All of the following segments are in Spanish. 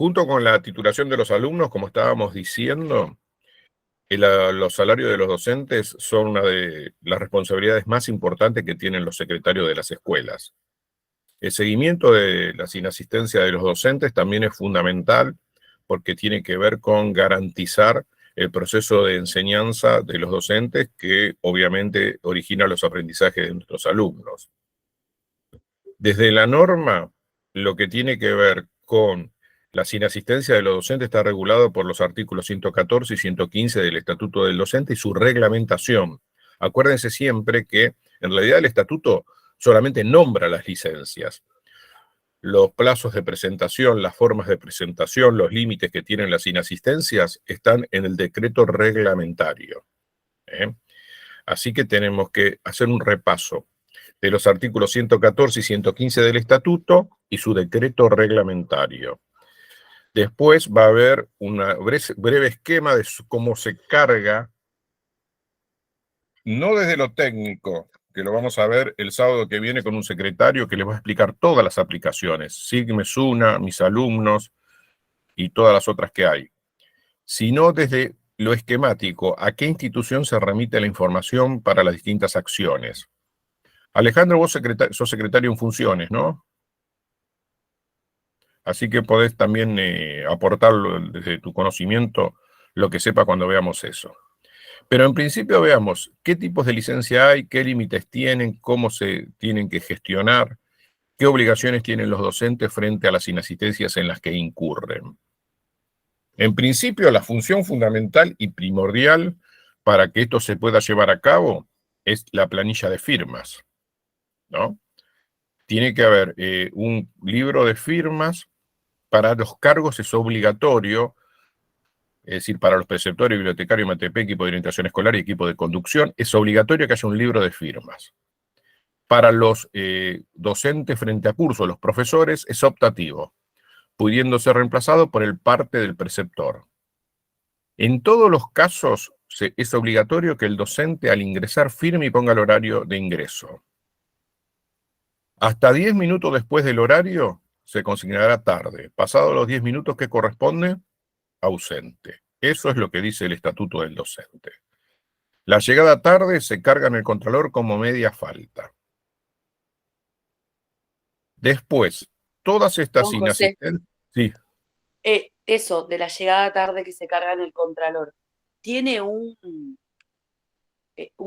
Junto con la titulación de los alumnos, como estábamos diciendo, los salarios de los docentes son una de las responsabilidades más importantes que tienen los secretarios de las escuelas. El seguimiento de la inasistencia de los docentes también es fundamental porque tiene que ver con garantizar el proceso de enseñanza de los docentes que obviamente origina los aprendizajes de nuestros alumnos. Desde la norma, lo que tiene que ver con la inasistencia de los docentes está regulado por los artículos 114 y 115 del Estatuto del Docente y su reglamentación. Acuérdense siempre que en realidad el estatuto solamente nombra las licencias. Los plazos de presentación, las formas de presentación, los límites que tienen las inasistencias están en el decreto reglamentario. Así que tenemos que hacer un repaso de los artículos 114 y 115 del estatuto y su decreto reglamentario. Después va a haber un breve esquema de cómo se carga, no desde lo técnico, que lo vamos a ver el sábado que viene con un secretario que les va a explicar todas las aplicaciones, SIGME, SUNA, mis alumnos y todas las otras que hay, sino desde lo esquemático, a qué institución se remite la información para las distintas acciones. Alejandro, vos sos secretario en funciones, ¿no? Así que podés también aportar desde tu conocimiento lo que sepa cuando veamos eso. Pero en principio veamos qué tipos de licencia hay, qué límites tienen, cómo se tienen que gestionar, qué obligaciones tienen los docentes frente a las inasistencias en las que incurren. En principio, la función fundamental y primordial para que esto se pueda llevar a cabo es la planilla de firmas, ¿no? Tiene que haber un libro de firmas. Para los cargos es obligatorio, es decir, para los preceptores, bibliotecarios, MATP, equipo de orientación escolar y equipo de conducción, es obligatorio que haya un libro de firmas. Para los docentes frente a curso, los profesores, es optativo, pudiendo ser reemplazado por el parte del preceptor. En todos los casos es obligatorio que el docente al ingresar firme y ponga el horario de ingreso. Hasta 10 minutos después del horario se consignará tarde. Pasados los 10 minutos que corresponde, ausente. Eso es lo que dice el estatuto del docente. La llegada tarde se carga en el contralor como media falta. Después, todas estas Don José, inasistencias... Sí. eso de la llegada tarde que se carga en el contralor, ¿tiene un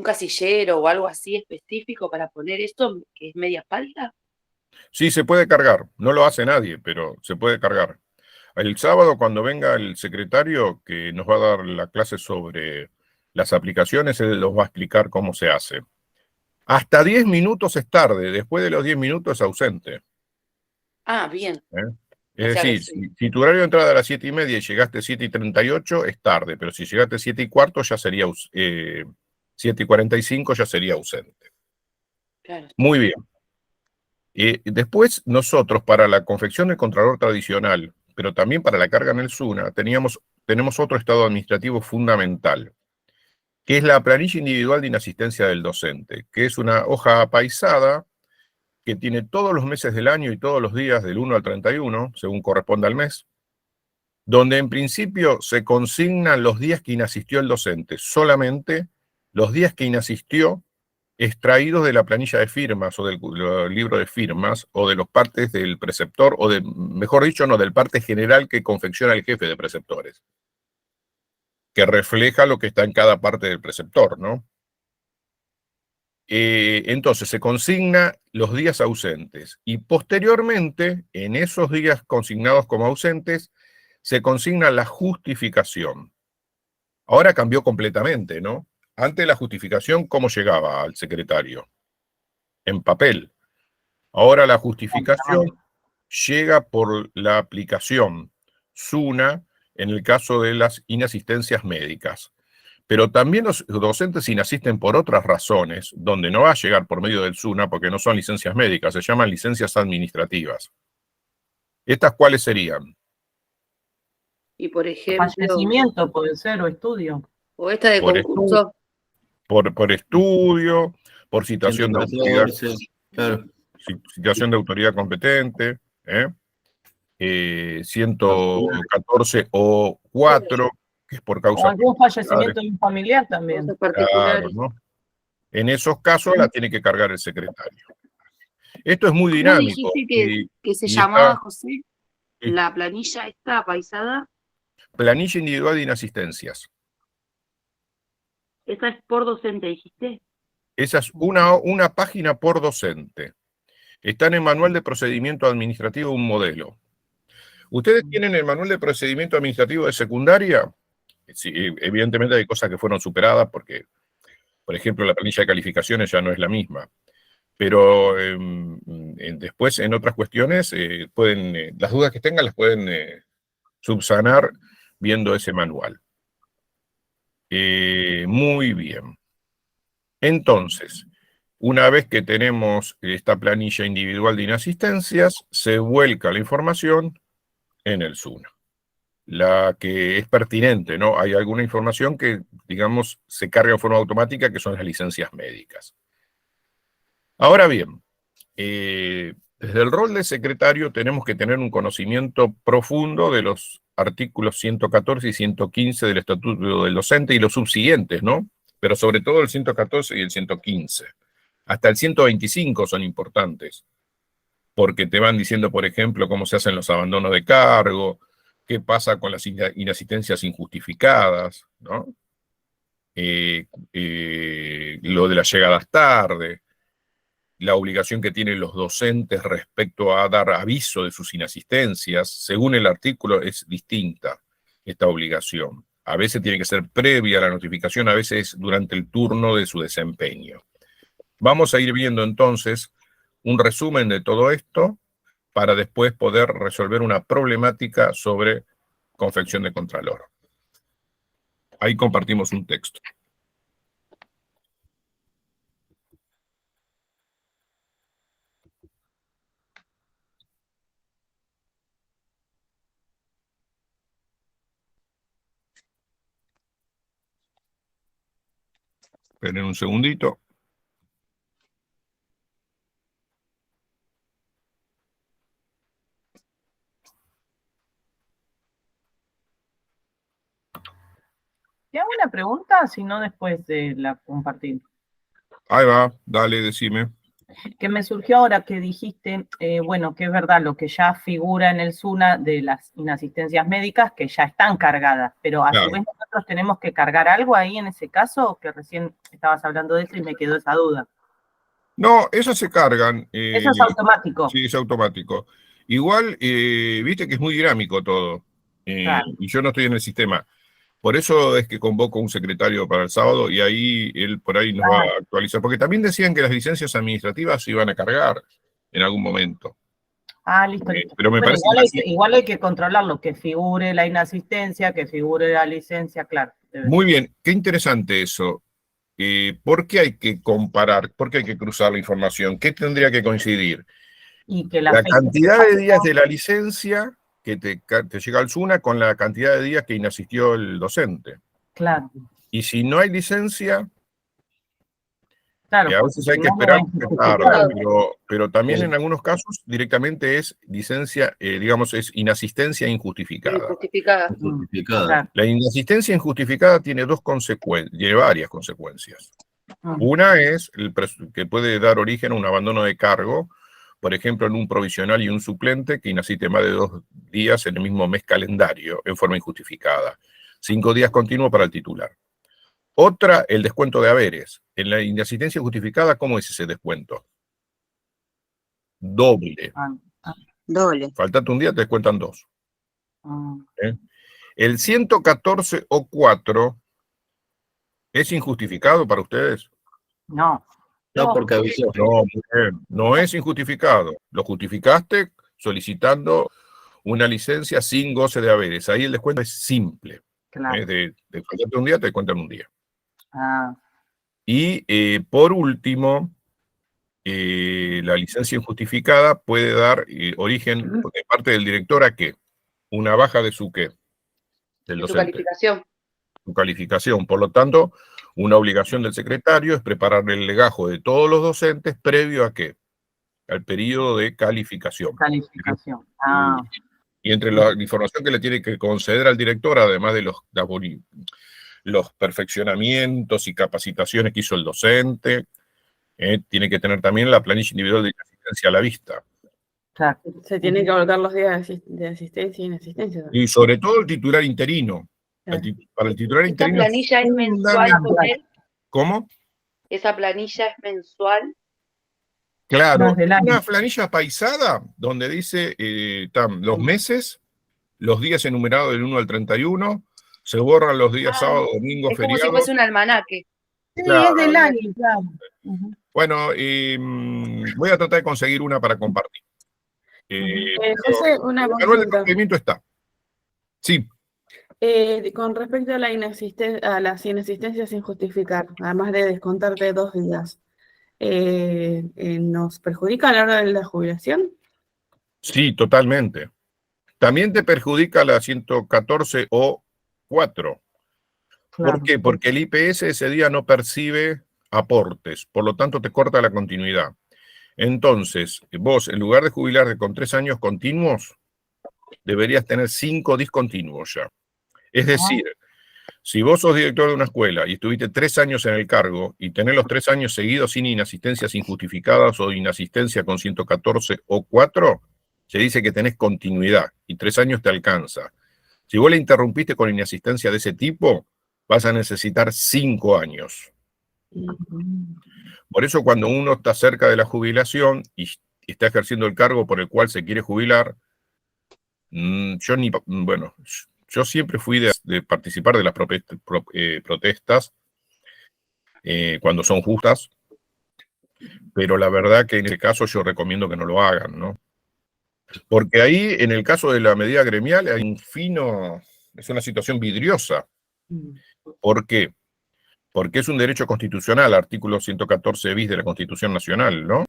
casillero o algo así específico para poner esto que es media falta? Sí, se puede cargar. No lo hace nadie, pero se puede cargar. El sábado, cuando venga el secretario que nos va a dar la clase sobre las aplicaciones, él nos va a explicar cómo se hace. Hasta 10 minutos es tarde, después de los 10 minutos es ausente. Ah, bien. Es O sea que decir, sí. si tu horario de entrada era 7:30 y llegaste 7:38, es tarde, pero si llegaste 7:15, ya sería 7:45 ya sería ausente. Claro. Muy bien. Después, nosotros, para la confección del contralor tradicional, pero también para la carga en el SUNA, tenemos otro estado administrativo fundamental, que es la planilla individual de inasistencia del docente, que es una hoja apaisada que tiene todos los meses del año y todos los días del 1 al 31, según corresponda al mes, donde en principio se consignan los días que inasistió el docente, solamente los días que inasistió extraídos de la planilla de firmas o del libro de firmas o de los partes del preceptor o mejor dicho, no, del parte general que confecciona el jefe de preceptores, que refleja lo que está en cada parte del preceptor, ¿no? Entonces se consigna los días ausentes y posteriormente, en esos días consignados como ausentes, se consigna la justificación. Ahora cambió completamente, ¿no? Antes la justificación, ¿cómo llegaba al secretario? En papel. Ahora la justificación llega por la aplicación SUNA en el caso de las inasistencias médicas. Pero también los docentes inasisten por otras razones, donde no va a llegar por medio del SUNA porque no son licencias médicas, se llaman licencias administrativas. ¿Estas cuáles serían? Y por ejemplo, fallecimiento puede ser, o estudio. o esta de concurso. Por estudio, por situación de autoridad, claro. situación de autoridad competente, 114 o 4, que es por O causa algún fallecimiento de un familiar también. Cosas claro, particulares. ¿no? En esos casos la tiene que cargar el secretario. Esto es muy ¿Cómo dinámico. dijiste que se y llamaba, está José? sí, La planilla esta apaisada, planilla individual de inasistencias. esa es por docente, dijiste. Esa es una página por docente. Está en el manual de procedimiento administrativo un modelo. ¿Ustedes tienen el manual de procedimiento administrativo de secundaria? Sí, evidentemente hay cosas que fueron superadas porque, por ejemplo, la planilla de calificaciones ya no es la misma. Pero después en otras cuestiones las dudas que tengan las pueden subsanar viendo ese manual. Muy bien. Entonces, una vez que tenemos esta planilla individual de inasistencias, se vuelca la información en el SUNA. La que es pertinente, ¿no? Hay alguna información que, digamos, se carga en forma automática, que son las licencias médicas. Ahora bien, desde el rol de secretario tenemos que tener un conocimiento profundo de los artículos 114 y 115 del Estatuto del Docente y los subsiguientes, ¿no? Pero sobre todo el 114 y el 115. Hasta el 125 son importantes, porque te van diciendo, por ejemplo, cómo se hacen los abandonos de cargo, qué pasa con las inasistencias injustificadas, ¿no? Lo de las llegadas tarde, la obligación que tienen los docentes respecto a dar aviso de sus inasistencias. Según el artículo es distinta esta obligación. A veces tiene que ser previa a la notificación, a veces durante el turno de su desempeño. Vamos a ir viendo entonces un resumen de todo esto para después poder resolver una problemática sobre confección de contralor. Ahí compartimos un texto. Esperen un segundito. ¿Te hago una pregunta? Si no, después de la compartir. Ahí va, dale, decime. Que me surgió ahora que dijiste, bueno, que es verdad lo que ya figura en el SUNA de las inasistencias médicas, que ya están cargadas, pero a Claro. su vez nosotros tenemos que cargar algo ahí en ese caso, que recién estabas hablando de eso y me quedó esa duda. No, esas se cargan. Eso es automático. Sí, es automático. Igual, viste que es muy dinámico todo. Claro. Y yo no estoy en el sistema. Por eso es que convoco un secretario para el sábado y ahí él por ahí nos va a actualizar. Porque también decían que las licencias administrativas se iban a cargar en algún momento. Listo, listo. Pero me Bueno, parece igual hay que controlarlo, que figure la inasistencia, que figure la licencia, claro. muy bien. Qué interesante eso. ¿Por qué hay que comparar? ¿Por qué hay que cruzar la información? ¿Qué tendría que coincidir? Y que La fecha cantidad de días de la licencia que te llega al SUNA con la cantidad de días que inasistió el docente. Claro, Y si no hay licencia, claro. a veces hay que esperar porque tarda, pero también en algunos casos directamente es licencia, digamos, es inasistencia injustificada. Injustificada. Claro. La inasistencia injustificada tiene varias consecuencias. Una es que puede dar origen a un abandono de cargo, por ejemplo, en un provisional y un suplente que inasiste más de 2 días en el mismo mes calendario, en forma injustificada. 5 días continuos para el titular. Otra, el descuento de haberes. En la inasistencia justificada, ¿cómo es ese descuento? Doble. Doble. Faltate un día, te descuentan 2. El 114 o 4 es injustificado para ustedes. No. No, porque avisó. No, mujer, no es injustificado. Lo justificaste solicitando una licencia sin goce de haberes. Ahí el descuento es simple. Claro. De faltarte un día, te descuentan un día. Ah, Y por último, la licencia injustificada puede dar origen de parte del director a qué? Una baja de su qué? Del De su docente. calificación. Su calificación. Por lo tanto, una obligación del secretario es preparar el legajo de todos los docentes previo a qué? Al periodo de calificación. calificación. Y entre la información que le tiene que conceder al director, además de los perfeccionamientos y capacitaciones que hizo el docente, tiene que tener también la planilla individual de asistencia a la vista. Claro. Se tienen que volcar los días de asistencia y inasistencia también. Y sobre todo el titular interino. Claro. Para el titular ¿Esa interino. planilla es mensual con él? ¿Cómo? ¿Esa planilla es mensual? Claro, Más del año. una planilla paisada donde dice los meses, los días enumerados del 1 al 31, se borran los días sábado, domingo, Es como si feriados. fuese un almanaque. Sí, Claro. es del año, claro. Ujú. Bueno, voy a tratar de conseguir una para compartir. José, una El manual de consulta. procedimiento está. Sí, Con respecto a las inasistencias sin justificar, además de descontarte 2 días, ¿nos perjudica a la hora de la jubilación? sí, totalmente. También te perjudica la 114 o 4. ¿Por Claro. qué? Porque el IPS ese día no percibe aportes, por lo tanto te corta la continuidad. Entonces, vos, en lugar de jubilarte con 3 años continuos, deberías tener 5 discontinuos ya. Es decir, si vos sos director de una escuela y estuviste 3 años en el cargo y tenés los 3 años seguidos sin inasistencias injustificadas o inasistencia con 114 o 4, se dice que tenés continuidad y 3 años te alcanza. Si vos le interrumpiste con inasistencia de ese tipo, vas a necesitar 5 años. Por eso cuando uno está cerca de la jubilación y está ejerciendo el cargo por el cual se quiere jubilar, yo siempre fui de participar de las protestas cuando son justas, pero la verdad que en el caso yo recomiendo que no lo hagan, ¿no? Porque ahí, en el caso de la medida gremial, hay es una situación vidriosa. ¿Por qué? Porque es un derecho constitucional, artículo 114 bis de la Constitución Nacional, ¿no?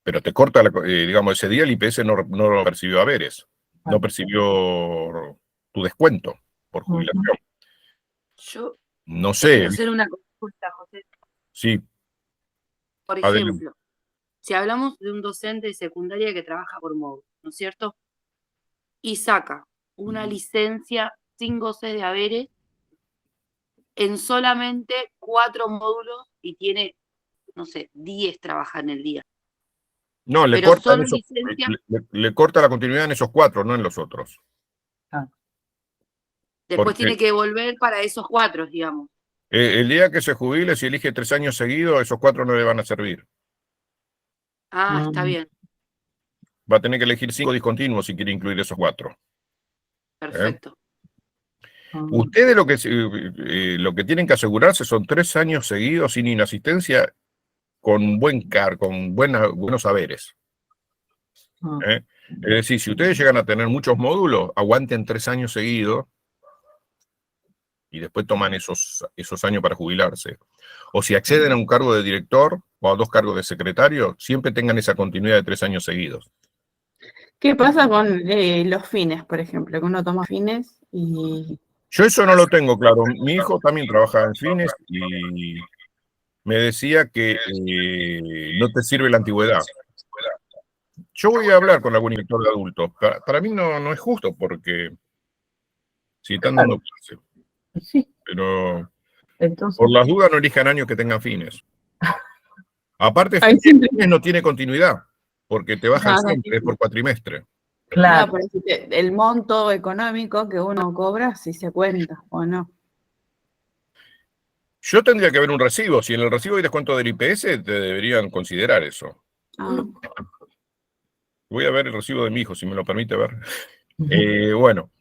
Pero te corta, digamos, ese día el IPS no percibió haberes, no percibió tu descuento por jubilación. Yo No te sé, quiero hacer una consulta, José. sí, Por adelante. ejemplo, si hablamos de un docente de secundaria que trabaja por módulo, ¿no es cierto? Y saca una licencia sin goce de haberes en solamente 4 módulos y tiene, no sé, 10 trabaja en el día. No, Pero son licencias, le corta la continuidad en esos 4, no en los otros. después porque- tiene que volver para esos 4, digamos. El día que se jubile, si elige 3 años seguidos, esos 4 no le van a servir. Ah, está bien, Va a tener que elegir 5 discontinuos si quiere incluir esos 4. perfecto. Ustedes lo que tienen que asegurarse son 3 años seguidos sin inasistencia con buenos saberes. Es decir, si ustedes llegan a tener muchos módulos, aguanten 3 años seguidos y después toman esos años para jubilarse. O si acceden a un cargo de director o a 2 cargos de secretario, siempre tengan esa continuidad de 3 años seguidos. ¿Qué pasa con los fines, por ejemplo? Que uno toma fines y... Yo eso no lo tengo claro. Mi hijo también trabaja en fines y me decía que no te sirve la antigüedad. Yo voy a hablar con algún inspector de adultos. Para mí no es justo porque si están dando clase. Sí, Pero entonces. por las dudas no elijan años que tengan fines. Aparte, Ay, siempre. fines no tiene continuidad porque te bajan No, no, siempre, es por cuatrimestre. Claro. No, pero el monto económico que uno cobra, si se cuenta o no. Yo tendría que ver un recibo. Si en el recibo hay descuento del IPS, te deberían considerar eso. Ah, Voy a ver el recibo de mi hijo, si me lo permite ver. Bueno,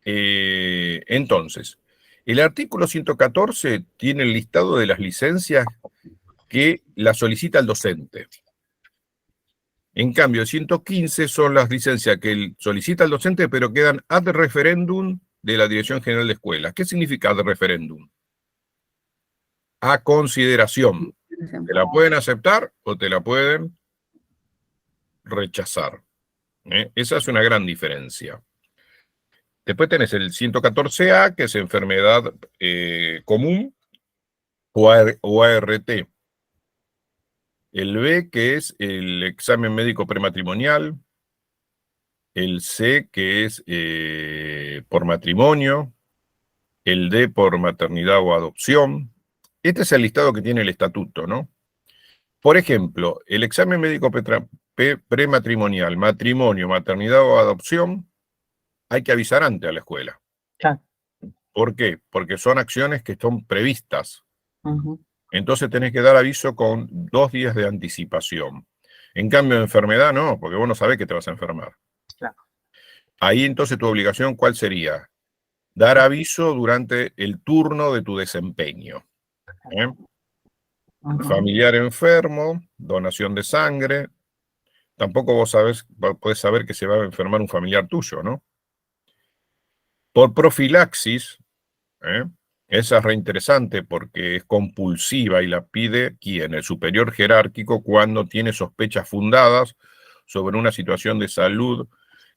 entonces, el artículo 114 tiene el listado de las licencias que la solicita el docente. En cambio, el 115 son las licencias que solicita el docente, pero quedan ad referendum de la Dirección General de Escuelas. ¿Qué significa ad referendum? A consideración. Te la pueden aceptar o te la pueden rechazar. Esa es una gran diferencia. Después tenés el 114A, que es enfermedad común, o ART. El B, que es el examen médico prematrimonial. el C, que es por matrimonio, el D por maternidad o adopción. Este es el listado que tiene el estatuto, ¿no? Por ejemplo, el examen médico prematrimonial, matrimonio, maternidad o adopción, hay que avisar antes a la escuela. Claro. ¿Por qué? Porque son acciones que están previstas. Ujú. Entonces tenés que dar aviso con 2 días de anticipación. En cambio, de enfermedad no, porque vos no sabés que te vas a enfermar. Claro. Ahí entonces tu obligación, ¿cuál sería? Dar aviso durante el turno de tu desempeño. ¿Eh? Ujú. Familiar enfermo, donación de sangre. Tampoco vos podés saber que se va a enfermar un familiar tuyo, ¿no? Por profilaxis, ¿eh? Esa es reinteresante porque es compulsiva y la pide ¿quién? El superior jerárquico cuando tiene sospechas fundadas sobre una situación de salud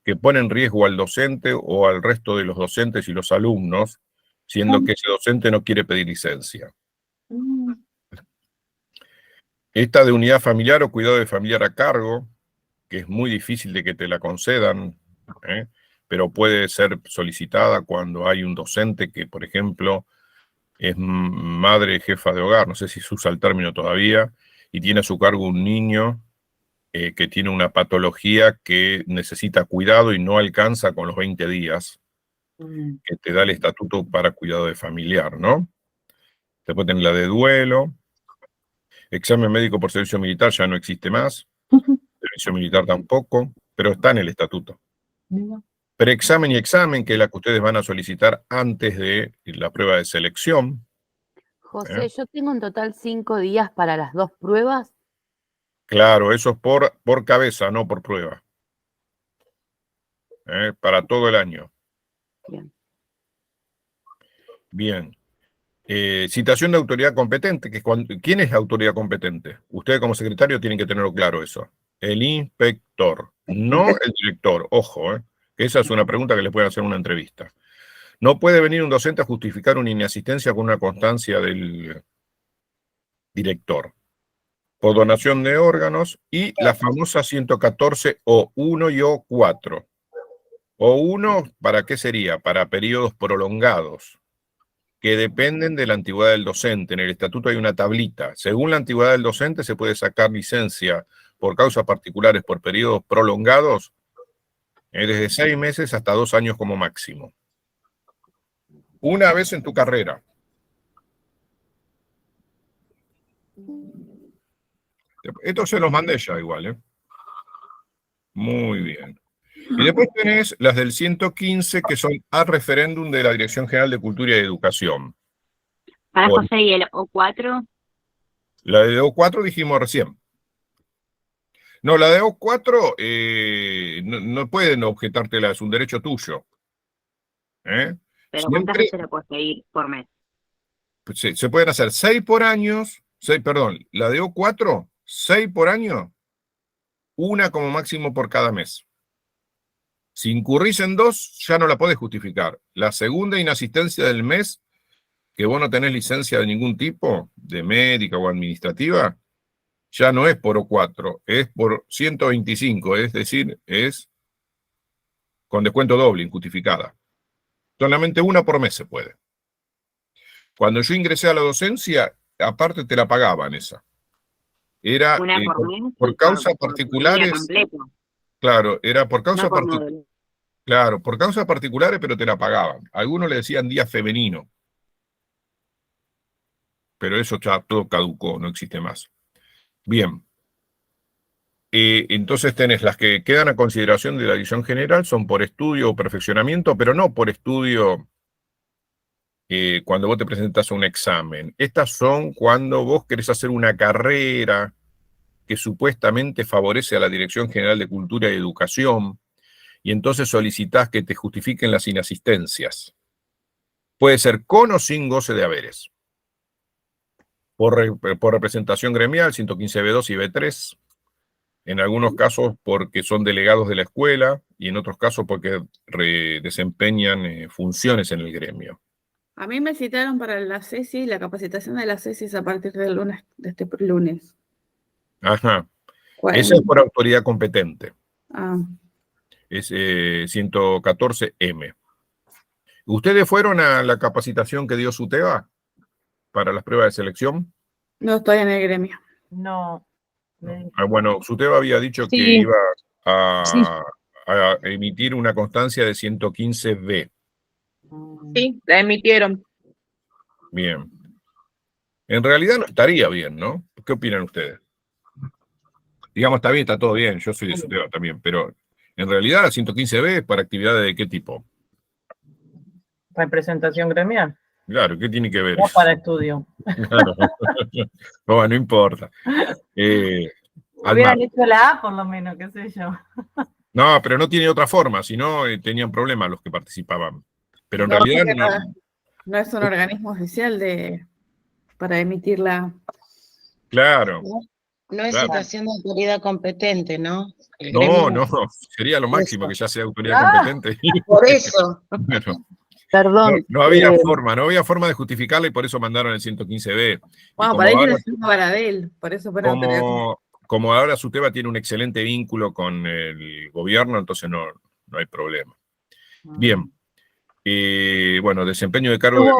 que pone en riesgo al docente o al resto de los docentes y los alumnos, siendo que ese docente no quiere pedir licencia. Esta de unidad familiar o cuidado de familiar a cargo, que es muy difícil de que te la concedan, ¿eh? Pero puede ser solicitada cuando hay un docente que, por ejemplo, es madre jefa de hogar, no sé si se usa el término todavía, y tiene a su cargo un niño que tiene una patología que necesita cuidado y no alcanza con los 20 días que te da el estatuto para cuidado de familiar, ¿no? Después tenés la de duelo, examen médico por servicio militar ya no existe más, servicio militar tampoco, pero está en el estatuto. Preexamen y examen, que es la que ustedes van a solicitar antes de la prueba de selección. José, yo tengo en total 5 días para las 2 pruebas. Claro, eso es por cabeza, no por prueba. Para todo el año. Bien. Bien. Citación de autoridad competente, que es ¿quién es la autoridad competente? Ustedes como secretario tienen que tenerlo claro eso. El inspector, no el director. Ojo, que esa es una pregunta que le pueden hacer en una entrevista. No puede venir un docente a justificar una inasistencia con una constancia del director. Por donación de órganos y la famosa 114 O1 y O4. O1, ¿para qué sería? Para periodos prolongados, que dependen de la antigüedad del docente. En el estatuto hay una tablita. Según la antigüedad del docente se puede sacar licencia por causas particulares por periodos prolongados, desde 6 meses hasta 2 años como máximo. Una vez en tu carrera. Esto se los mandé ya igual, ¿eh? Muy bien. Y después tenés las del 115, que son a referéndum de la Dirección General de Cultura y Educación. Para Por- José y el O4, La de O4 dijimos recién. No, la de O4 no pueden objetártela, es un derecho tuyo. pero ¿cuántas Siempre veces la puedes pedir por mes? se pueden hacer 6 por año, la de O4, 6 por año, una como máximo por cada mes. Si incurrís en 2, ya no la podés justificar. La segunda inasistencia del mes, que vos no tenés licencia de ningún tipo, de médica o administrativa, ya no es por O4, es por 125, es decir, es con descuento doble, injustificada. Solamente una por mes se puede. Cuando yo ingresé a la docencia, aparte te la pagaban esa. Era Una por mes por y causas por día particulares, completo, claro, era por no causas por particulares. módulo. Claro, por causas particulares, pero te la pagaban. Algunos le decían día femenino, pero eso ya todo caducó, no existe más. Bien. Entonces tenés las que quedan a consideración de la Dirección General, son por estudio o perfeccionamiento, pero no por estudio cuando vos te presentás a un examen. Estas son cuando vos querés hacer una carrera que supuestamente favorece a la Dirección General de Cultura y Educación, y entonces solicitás que te justifiquen las inasistencias. Puede ser con o sin goce de haberes. Por representación gremial, 115B2 y B3. En algunos casos porque son delegados de la escuela y en otros casos porque desempeñan funciones en el gremio. A mí me citaron para la CESI, la capacitación de la CESI a partir del lunes, de este lunes. Ajá. ¿Cuál? Esa es por autoridad competente. Ah, es 114M. ¿Ustedes fueron a la capacitación que dio SUTEBA para las pruebas de selección? No estoy en el gremio. No. Bueno, SUTEBA había dicho que Sí, iba sí, a emitir una constancia de 115B. sí, la emitieron. Bien. En realidad no estaría bien, ¿no? ¿Qué opinan ustedes? Digamos, está bien, está todo bien, yo soy de SUTEBA también, pero en realidad la 115B es para actividades de qué tipo. Representación gremial. Claro, ¿qué tiene que ver No eso? para estudio. Claro. No importa. Hubieran hecho la A por lo menos, qué sé yo. No, pero no tiene otra forma, si no tenían problemas los que participaban. Pero en No, realidad porque no. no es un organismo oficial para emitir la... Claro, No es claro. situación de autoridad competente, ¿no? El No, gremio. sería lo máximo Eso. que ya sea autoridad competente. Por eso. Bueno, Perdón. no había forma de justificarla y por eso mandaron el 115B. Bueno, para ellos es una Baradel, por eso fueron autoridad competente. Como ahora SUTEBA tiene un excelente vínculo con el gobierno, entonces no hay problema. Bien. Bueno, desempeño de cargo de...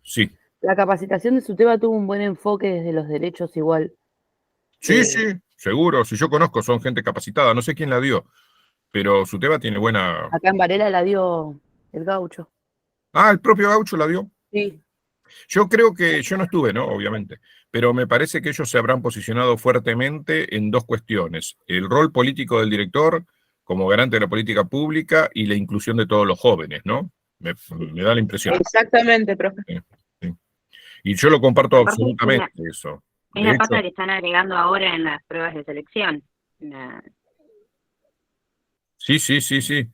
Sí. La capacitación de SUTEBA tuvo un buen enfoque desde los derechos igual. Sí, seguro. Si yo conozco, son gente capacitada. No sé quién la dio, pero SUTEBA tiene buena... Acá en Varela la dio el Gaucho. Ah, el propio Gaucho la dio. Sí. Yo creo que, yo no estuve, ¿no? Obviamente, pero me parece que ellos se habrán posicionado fuertemente en dos cuestiones. El rol político del director como garante de la política pública y la inclusión de todos los jóvenes, ¿no? Me da la impresión. Exactamente, profe. Sí. Y yo lo comparto Aparte, absolutamente eso. Es De la hecho, pata que están agregando ahora en las pruebas de selección. sí.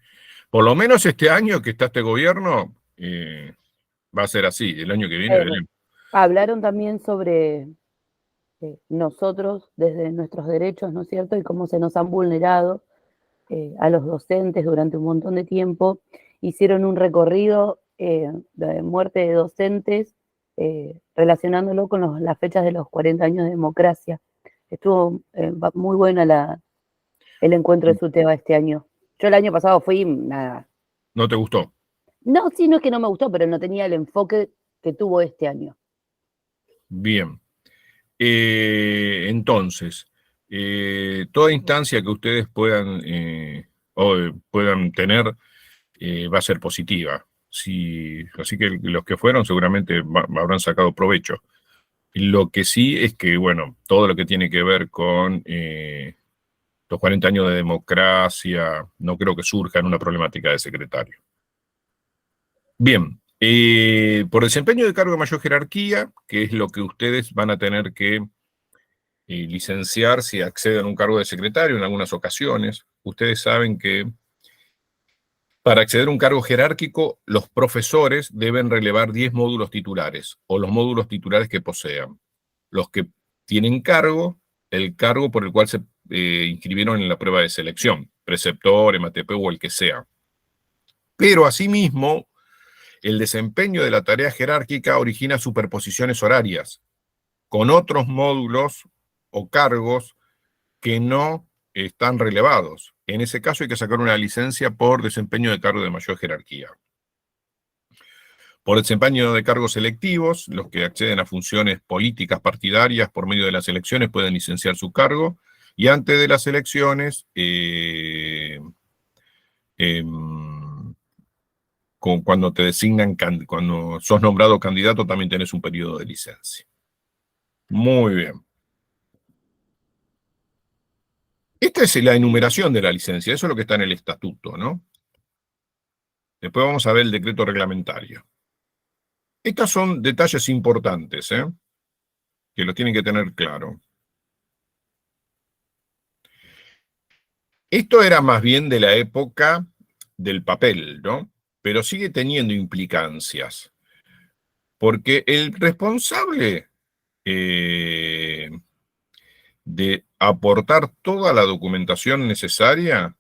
Por lo menos este año que está este gobierno, va a ser así. El año que viene veremos. Hablaron también sobre nosotros, desde nuestros derechos, ¿no es cierto? Y cómo se nos han vulnerado a los docentes durante un montón de tiempo. Hicieron un recorrido de muerte de docentes relacionándolo con las fechas de los 40 años de democracia. Estuvo muy buena el encuentro de SUTEBA este año. Yo el año pasado fui, nada. ¿No te gustó? No, sí, no es que no me gustó, pero no tenía el enfoque que tuvo este año. Bien. Entonces, toda instancia que ustedes puedan tener va a ser positiva. Así que los que fueron seguramente habrán sacado provecho. Lo que sí es que, bueno, todo lo que tiene que ver con los 40 años de democracia, no creo que surja en una problemática de secretario. Bien, por desempeño de cargo de mayor jerarquía, que es lo que ustedes van a tener que licenciar si acceden a un cargo de secretario en algunas ocasiones. Ustedes saben que para acceder a un cargo jerárquico, los profesores deben relevar 10 módulos titulares o los módulos titulares que posean. Los que tienen cargo, el cargo por el cual se inscribieron en la prueba de selección, preceptor, MATP o el que sea. Pero asimismo, el desempeño de la tarea jerárquica origina superposiciones horarias con otros módulos o cargos que no están relevados. En ese caso hay que sacar una licencia por desempeño de cargo de mayor jerarquía. Por desempeño de cargos selectivos, los que acceden a funciones políticas partidarias por medio de las elecciones pueden licenciar su cargo, y antes de las elecciones, cuando te designan, cuando sos nombrado candidato, también tenés un periodo de licencia. Muy bien. Esta es la enumeración de la licencia, eso es lo que está en el estatuto, ¿no? Después vamos a ver el decreto reglamentario. Estos son detalles importantes, que lo tienen que tener claro. Esto era más bien de la época del papel, ¿no? Pero sigue teniendo implicancias. Porque el responsable de aportar toda la documentación necesaria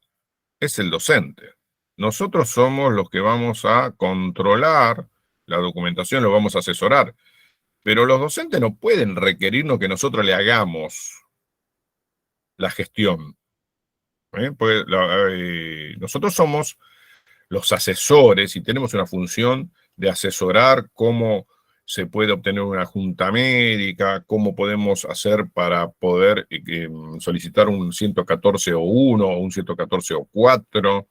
es el docente. Nosotros somos los que vamos a controlar la documentación, lo vamos a asesorar. Pero los docentes no pueden requerirnos que nosotros le hagamos la gestión. Porque nosotros somos los asesores y tenemos una función de asesorar cómo se puede obtener una junta médica, cómo podemos hacer para poder solicitar un 114.1 o un 114.4,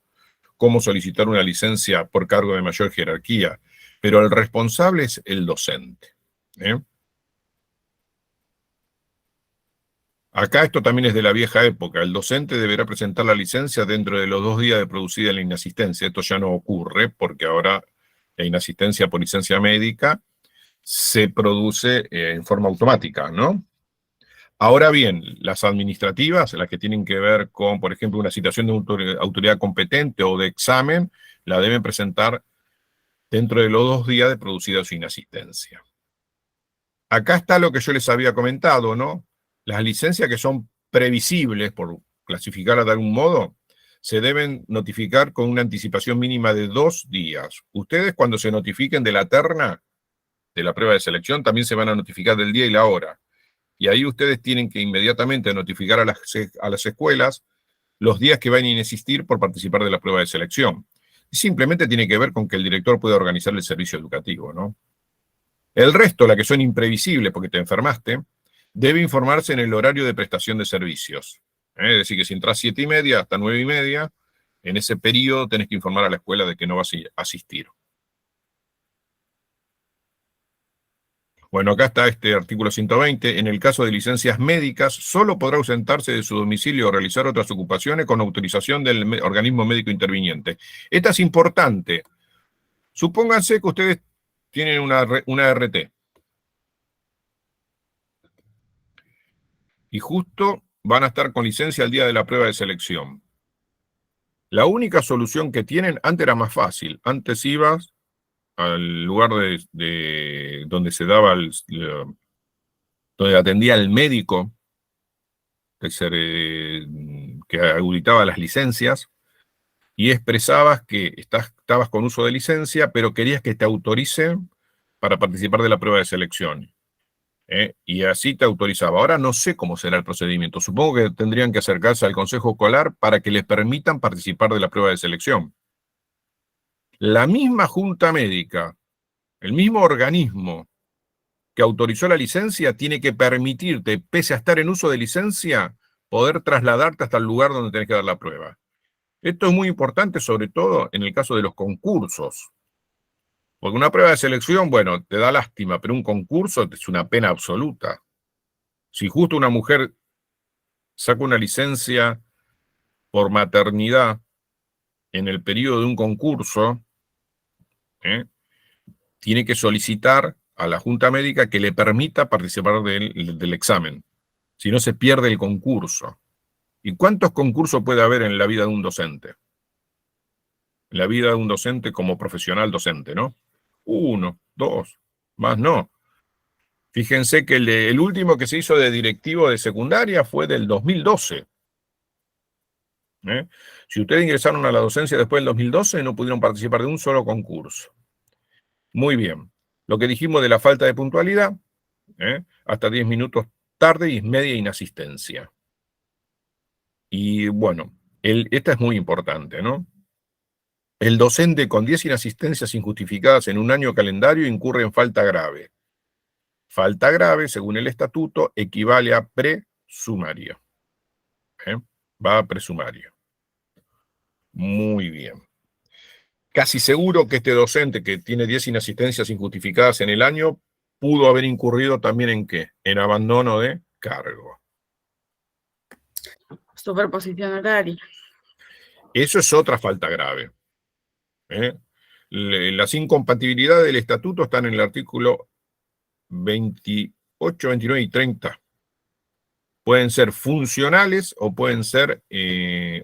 cómo solicitar una licencia por cargo de mayor jerarquía, pero el responsable es el docente. Acá esto también es de la vieja época. El docente deberá presentar la licencia dentro de los 2 días de producida la inasistencia. Esto ya no ocurre porque ahora la inasistencia por licencia médica se produce en forma automática, ¿no? Ahora bien, las administrativas, las que tienen que ver con, por ejemplo, una citación de autoridad competente o de examen, la deben presentar dentro de los 2 días de producida su inasistencia. Acá está lo que yo les había comentado, ¿no? Las licencias que son previsibles, por clasificarlas de algún modo, se deben notificar con una anticipación mínima de 2 días. Ustedes, cuando se notifiquen de la terna, de la prueba de selección, también se van a notificar del día y la hora. Y ahí ustedes tienen que inmediatamente notificar a las escuelas los días que van a inexistir por participar de la prueba de selección. Y simplemente tiene que ver con que el director pueda organizar el servicio educativo, ¿no? El resto, la que son imprevisibles porque te enfermaste, debe informarse en el horario de prestación de servicios. Es decir, que si entras 7:30 hasta 9:30, en ese periodo tenés que informar a la escuela de que no vas a asistir. Bueno, acá está este artículo 120. En el caso de licencias médicas, solo podrá ausentarse de su domicilio o realizar otras ocupaciones con autorización del organismo médico interviniente. Esta es importante. Supónganse que ustedes tienen una RT. Y justo van a estar con licencia el día de la prueba de selección. La única solución que tienen, antes era más fácil. Antes ibas al lugar donde se daba, donde atendía el médico, que auditaba las licencias, y expresabas que estabas con uso de licencia, pero querías que te autoricen para participar de la prueba de selección. Y así te autorizaba. Ahora no sé cómo será el procedimiento. Supongo que tendrían que acercarse al Consejo Escolar para que les permitan participar de la prueba de selección. La misma Junta Médica, el mismo organismo que autorizó la licencia, tiene que permitirte, pese a estar en uso de licencia, poder trasladarte hasta el lugar donde tenés que dar la prueba. Esto es muy importante, sobre todo en el caso de los concursos. Porque una prueba de selección, bueno, te da lástima, pero un concurso es una pena absoluta. Si justo una mujer saca una licencia por maternidad en el periodo de un concurso, tiene que solicitar a la Junta Médica que le permita participar del examen. Si no, se pierde el concurso. ¿Y cuántos concursos puede haber en la vida de un docente? En la vida de un docente como profesional docente, ¿no? 1, 2, más no. Fíjense que el último que se hizo de directivo de secundaria fue del 2012. Si ustedes ingresaron a la docencia después del 2012, no pudieron participar de un solo concurso. Muy bien. Lo que dijimos de la falta de puntualidad, hasta 10 minutos tarde y media inasistencia. Y bueno, esta es muy importante, ¿no? El docente con 10 inasistencias injustificadas en un año calendario incurre en falta grave. Falta grave, según el estatuto, equivale a presumario. Va a presumario. Muy bien. Casi seguro que este docente que tiene 10 inasistencias injustificadas en el año pudo haber incurrido también ¿en qué? En abandono de cargo. Superposición horaria. Eso es otra falta grave. Las incompatibilidades del estatuto están en el artículo 28, 29 y 30. Pueden ser funcionales o pueden ser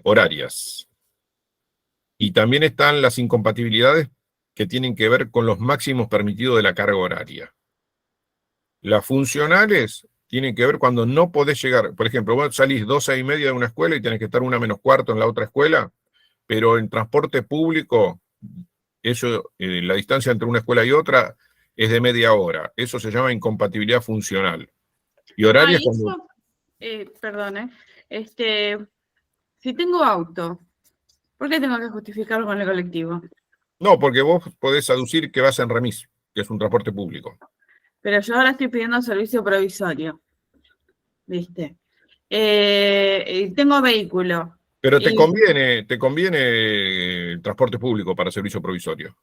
horarias. Y también están las incompatibilidades que tienen que ver con los máximos permitidos de la carga horaria. Las funcionales tienen que ver cuando no podés llegar. Por ejemplo, vos salís 12:30 de una escuela y tenés que estar 1:45 en la otra escuela, pero en transporte público, eso, la distancia entre una escuela y otra es de media hora. Eso se llama incompatibilidad funcional. Y horaria es cuando... Perdón, Si tengo auto, ¿por qué tengo que justificarlo con el colectivo? No, porque vos podés aducir que vas en remis, que es un transporte público. Pero yo ahora estoy pidiendo servicio provisorio, ¿viste? Y tengo vehículo. Pero Y, te conviene el transporte público para servicio provisorio.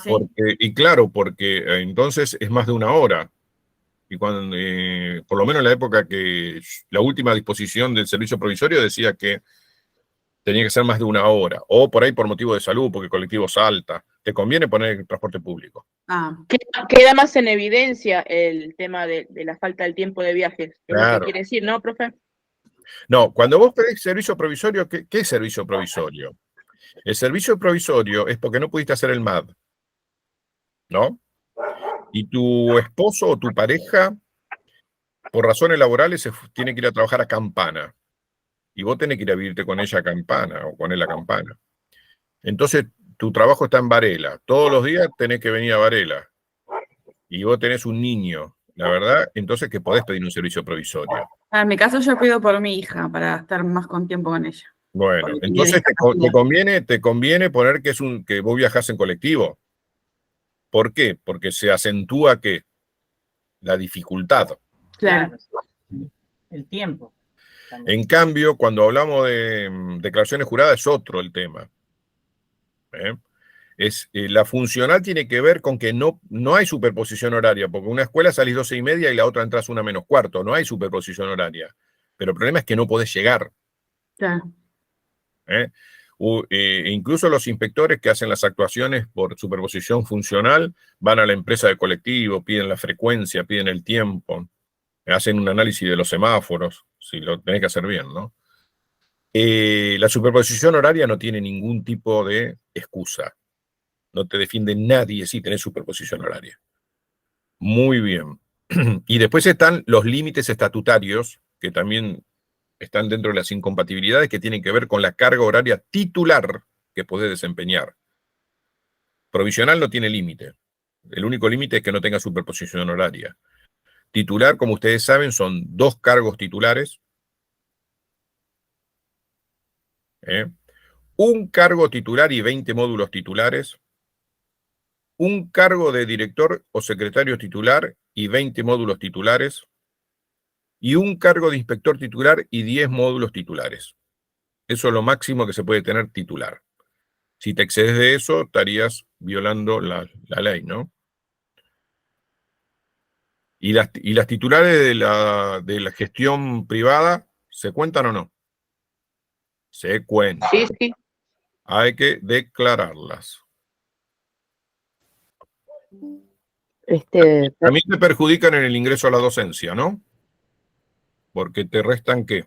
sí. Y claro, porque entonces es más de una hora. Y cuando, por lo menos en la época que la última disposición del servicio provisorio decía que tenía que ser más de una hora, o por ahí por motivo de salud, porque el colectivo salta. Te conviene poner el transporte público. Queda más en evidencia el tema de la falta del tiempo de viajes. Es lo que Claro. quiere decir, ¿no, profe? No, cuando vos pedís servicio provisorio, ¿qué es servicio provisorio? El servicio provisorio es porque no pudiste hacer el MAD, ¿no? Y tu esposo o tu pareja, por razones laborales, tiene que ir a trabajar a Campana. Y vos tenés que ir a vivirte con ella a Campana o con él a Campana. Entonces, tu trabajo está en Varela. Todos los días tenés que venir a Varela. Y vos tenés un niño, la verdad, entonces que podés pedir un servicio provisorio. En mi caso yo pido por mi hija para estar más con tiempo con ella. Bueno, Porque entonces tiene te conviene poner que vos viajás en colectivo. ¿Por qué? Porque se acentúa que la dificultad. Claro. El tiempo. También. En cambio, cuando hablamos de declaraciones juradas es otro el tema. La funcional tiene que ver con que no hay superposición horaria, porque una escuela salís 12:30 y la otra entras 1:45. No hay superposición horaria. Pero el problema es que no podés llegar. Claro. Incluso los inspectores que hacen las actuaciones por superposición funcional van a la empresa de colectivo, piden la frecuencia, piden el tiempo, hacen un análisis de los semáforos, si lo tenés que hacer bien, ¿no? La superposición horaria no tiene ningún tipo de excusa. No te defiende nadie si tenés superposición horaria. Muy bien. Y después están los límites estatutarios, que también están dentro de las incompatibilidades que tienen que ver con la carga horaria titular que podés desempeñar. Provisional no tiene límite. El único límite es que no tenga superposición horaria. Titular, como ustedes saben, son 2 cargos titulares. Un cargo titular y 20 módulos titulares. Un cargo de director o secretario titular y 20 módulos titulares. Y un cargo de inspector titular y 10 módulos titulares. Eso es lo máximo que se puede tener titular. Si te excedes de eso, estarías violando la ley, ¿no? ¿Y las titulares de la gestión privada se cuentan o no? Se cuentan. Sí, sí. Hay que declararlas. También te perjudican en el ingreso a la docencia, ¿no? Porque te restan, ¿qué?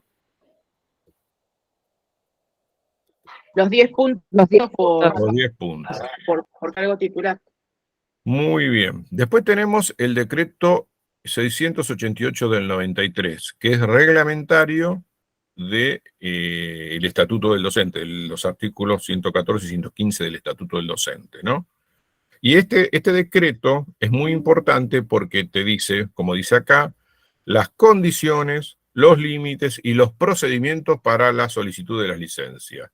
Los 10 puntos Los 10 puntos. por cargo titular. Muy bien. Después tenemos el decreto 688 del 93, que es reglamentario del Estatuto del Docente, los artículos 114 y 115 del Estatuto del Docente, ¿no? Y este decreto es muy importante porque te dice, como dice acá, las condiciones, los límites y los procedimientos para la solicitud de las licencias.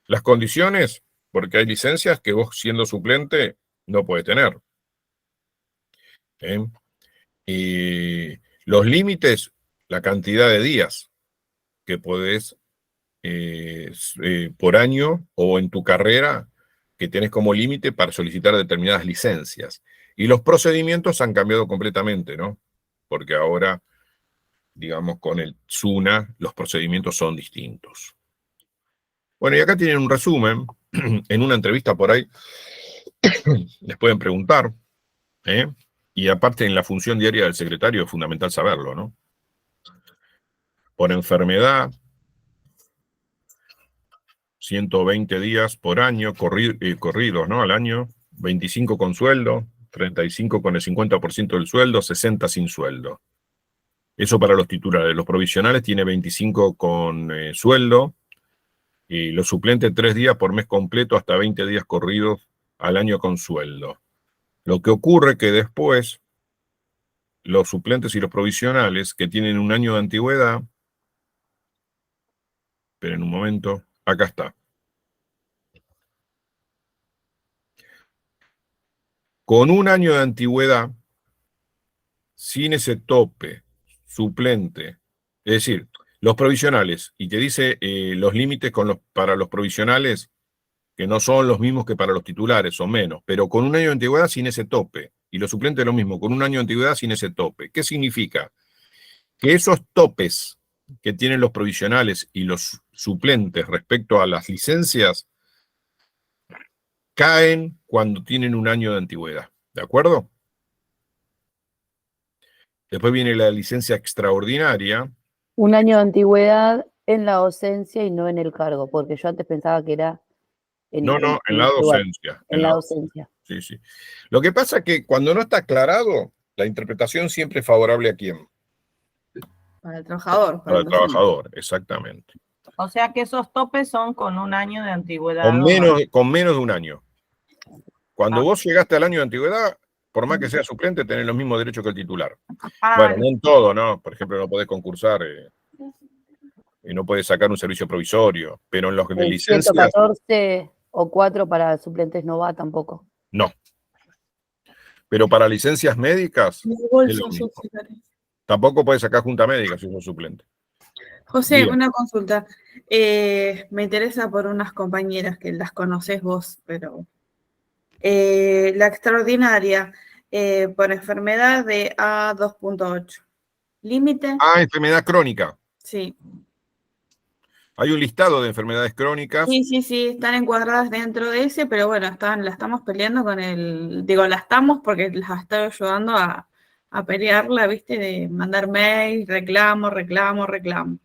Las condiciones, porque hay licencias que vos siendo suplente no podés tener. Y los límites, la cantidad de días que podés por año o en tu carrera que tenés como límite para solicitar determinadas licencias. Y los procedimientos han cambiado completamente, ¿no? Porque ahora, digamos, con el SUNA, los procedimientos son distintos. Bueno, y acá tienen un resumen. En una entrevista por ahí les pueden preguntar, y aparte en la función diaria del secretario es fundamental saberlo, ¿no? Por enfermedad, 120 días por año, corridos, ¿no? Al año, 25 con sueldo, 35 con el 50% del sueldo, 60 sin sueldo. Eso para los titulares. Los provisionales tiene 25 con sueldo, y los suplentes 3 días por mes completo hasta 20 días corridos al año con sueldo. Lo que ocurre que después los suplentes y los provisionales que tienen un año de antigüedad Esperen un momento. Acá está. Con un año de antigüedad, sin ese tope suplente, es decir, los provisionales, y te dice los límites para los provisionales, que no son los mismos que para los titulares, son menos, pero con un año de antigüedad sin ese tope, y los suplentes lo mismo, con un año de antigüedad sin ese tope. ¿Qué significa? Que esos topes que tienen los provisionales y los suplentes respecto a las licencias caen cuando tienen un año de antigüedad, ¿de acuerdo? Después viene la licencia extraordinaria. Un año de antigüedad en la docencia y no en el cargo, porque yo antes pensaba que era en No, en la el lugar, docencia. en la docencia. Sí, sí. Lo que pasa es que cuando no está aclarado, la interpretación siempre es favorable a quién. Para el trabajador. Para el docente. trabajador, exactamente. O sea que esos topes son con un año de antigüedad. Con menos de un año. Cuando vos llegaste al año de antigüedad, por más que sea suplente, tenés los mismos derechos que el titular. Bueno, no en todo, ¿no? Por ejemplo, no podés concursar y no podés sacar un servicio provisorio, pero en los de El licencias, 114 o 4 para suplentes no va tampoco. no. Pero para licencias médicas, Mi es bolso, lo mismo. José. Tampoco podés sacar junta médica si sos suplente. José, Bien. una consulta. Me interesa por unas compañeras que las conoces vos, pero la extraordinaria por enfermedad de A2.8. ¿Límite? Ah, enfermedad crónica. Sí. Hay un listado de enfermedades crónicas. Sí, están encuadradas dentro de ese, pero bueno, la estamos peleando con la estamos porque las estoy ayudando a pelearla, ¿viste? De mandar mail, reclamo.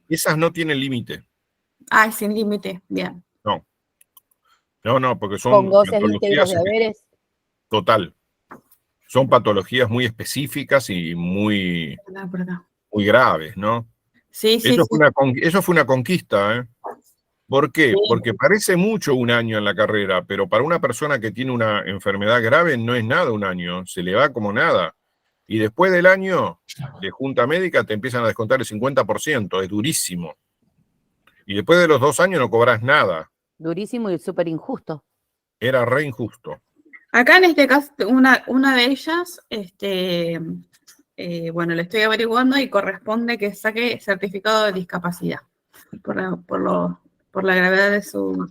Esas no tienen límite. Ay, sin límite, bien. No, porque son Con goces patologías íntegros de haberes. total. Son patologías muy específicas y muy graves, ¿no? Sí. Eso fue una conquista, ¿eh? ¿Por qué? Sí. Porque parece mucho un año en la carrera, pero para una persona que tiene una enfermedad grave no es nada un año, se le va como nada. Y después del año de junta médica te empiezan a descontar el 50%, es durísimo. Y después de los 2 años no cobras nada. Durísimo y súper injusto. Era re injusto. Acá en este caso, una de ellas, bueno, le estoy averiguando y corresponde que saque certificado de discapacidad por la gravedad de su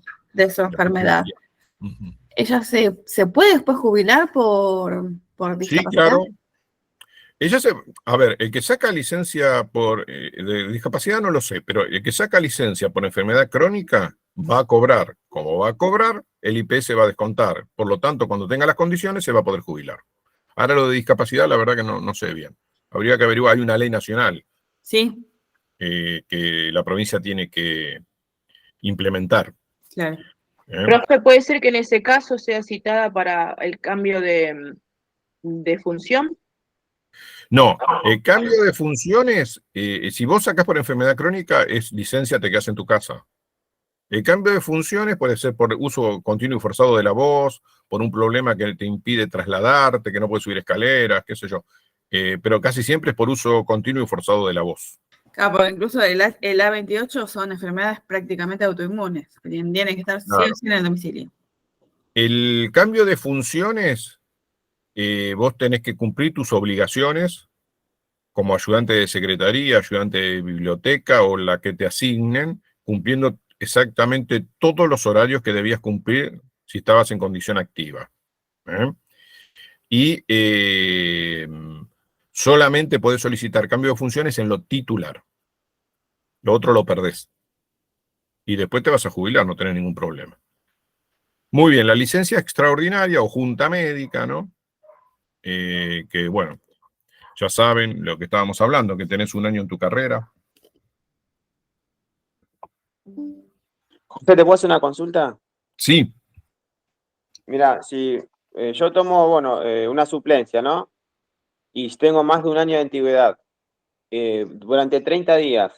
enfermedad. Ujú. ¿Ella se puede después jubilar por discapacidad? Sí, claro. A ver, el que saca licencia de discapacidad no lo sé, pero el que saca licencia por enfermedad crónica va a cobrar. Como va a cobrar, el IPS va a descontar. Por lo tanto, cuando tenga las condiciones, se va a poder jubilar. Ahora lo de discapacidad, la verdad que no sé bien. Habría que averiguar, hay una ley nacional Sí, que la provincia tiene que implementar. claro. Profe, ¿puede ser que en ese caso sea citada para el cambio de función? No, el cambio de funciones, si vos sacás por enfermedad crónica, es licencia, te quedas en tu casa. El cambio de funciones puede ser por uso continuo y forzado de la voz, por un problema que te impide trasladarte, que no puedes subir escaleras, qué sé yo. Pero casi siempre es por uso continuo y forzado de la voz. Claro, porque incluso el A28 son enfermedades prácticamente autoinmunes, que tienen que estar sí o sí en el domicilio. El cambio de funciones, vos tenés que cumplir tus obligaciones como ayudante de secretaría, ayudante de biblioteca o la que te asignen, cumpliendo exactamente todos los horarios que debías cumplir si estabas en condición activa. Y solamente podés solicitar cambio de funciones en lo titular. Lo otro lo perdés. Y después te vas a jubilar, no tenés ningún problema. Muy bien, la licencia extraordinaria o junta médica, ¿no? Que bueno, ya saben lo que estábamos hablando, que tenés un año en tu carrera. José, ¿te puedo hacer una consulta? Sí. Mira, si yo tomo, bueno, una suplencia, ¿no? Y tengo más de un año de antigüedad, durante 30 días,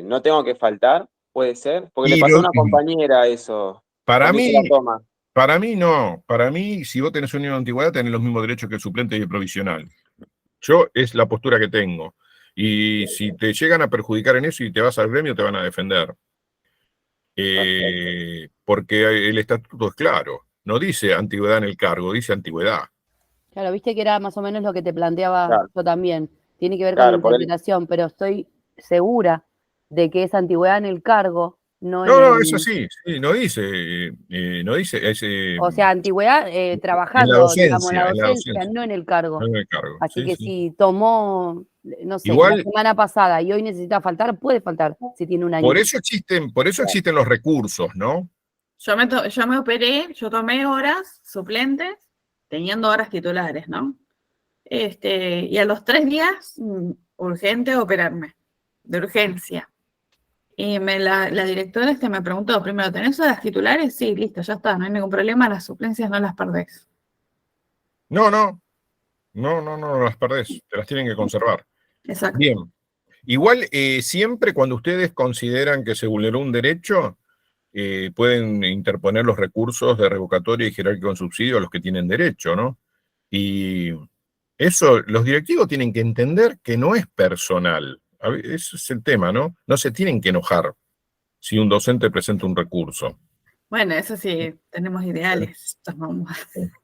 ¿no tengo que faltar? ¿Puede ser? Porque le pasó a una compañera eso. Para también mí, se la toma. para mí no. Para mí, si vos tenés un año de antigüedad, tenés los mismos derechos que el suplente y el provisional. Es la postura que tengo. Y si te llegan a perjudicar en eso y te vas al gremio, te van a defender. Porque el estatuto es claro. No dice antigüedad en el cargo, dice antigüedad. Claro, viste que era más o menos lo que te planteaba Claro. yo también. Tiene que ver con Claro, la por el- interpretación, pero estoy segura de que es antigüedad en el cargo, no en No, eso el... sí, no dice, O sea, antigüedad en la trabajando, digamos, docencia, la docencia, no en el cargo. no en el cargo. Así Sí, que sí. si tomó, no sé, la Igual, semana pasada y hoy necesita faltar, puede faltar si tiene un año. por eso existen los recursos, ¿no? Yo me operé, yo tomé horas suplentes, teniendo horas titulares, ¿no? Y a los 3 días, urgente operarme, de urgencia. Y la directora me preguntó, primero, ¿tenés horas titulares? Sí, listo, ya está, no hay ningún problema, las suplencias no las perdés. No las perdés, te las tienen que conservar. Exacto. Bien. Igual, siempre cuando ustedes consideran que se vulneró un derecho, pueden interponer los recursos de revocatoria y jerárquico en subsidio a los que tienen derecho, ¿no? Y eso, los directivos tienen que entender que no es personal. Ese es el tema, ¿no? No se tienen que enojar si un docente presenta un recurso. Bueno, eso sí, tenemos ideales.